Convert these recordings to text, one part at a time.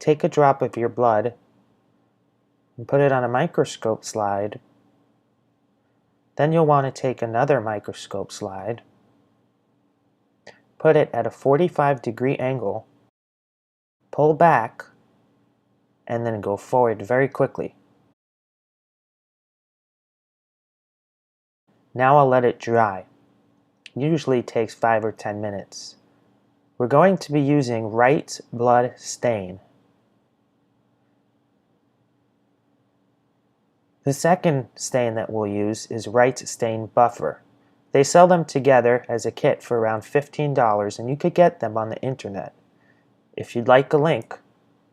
take a drop of your blood and put it on a microscope slide. Then you'll want to take another microscope slide, put it at a 45-degree angle, pull back, and then go forward very quickly. Now I'll let it dry. Usually takes 5 or 10 minutes. We're going to be using Wright's blood stain. The second stain that we'll use is Wright's stain buffer. They sell them together as a kit for around $15, and you could get them on the internet. If you'd like a link,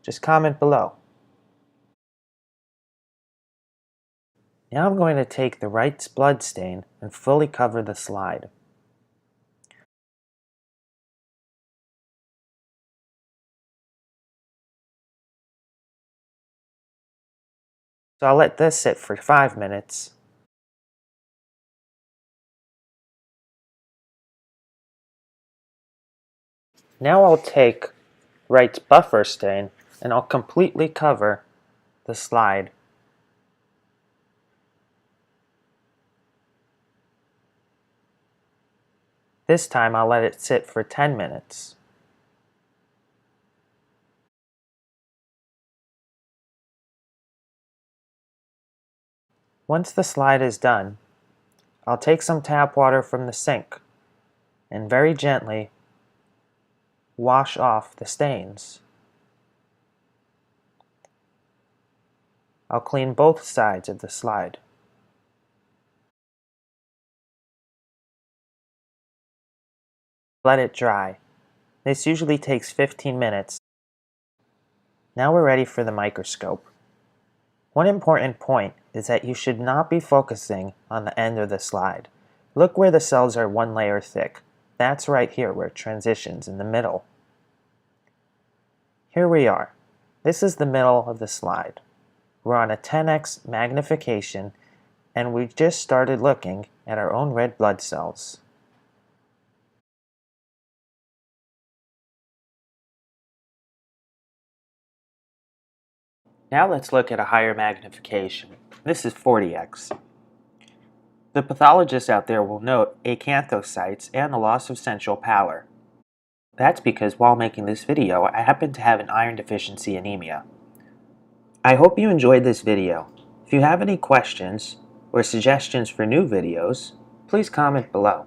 just comment below. Now I'm going to take the Wright's blood stain and fully cover the slide. So I'll let this sit for 5 minutes. Now I'll take Wright's buffer stain and I'll completely cover the slide. This time I'll let it sit for 10 minutes. Once the slide is done, I'll take some tap water from the sink and very gently wash off the stains. I'll clean both sides of the slide. Let it dry. This usually takes 15 minutes. Now we're ready for the microscope. One important point is that you should not be focusing on the end of the slide. Look where the cells are one layer thick. That's right here where it transitions in the middle. Here we are. This is the middle of the slide. We're on a 10x magnification and we just started looking at our own red blood cells. Now let's look at a higher magnification. This is 40x. The pathologists out there will note acanthocytes and the loss of central pallor. That's because while making this video, I happen to have an iron deficiency anemia. I hope you enjoyed this video. If you have any questions or suggestions for new videos, please comment below.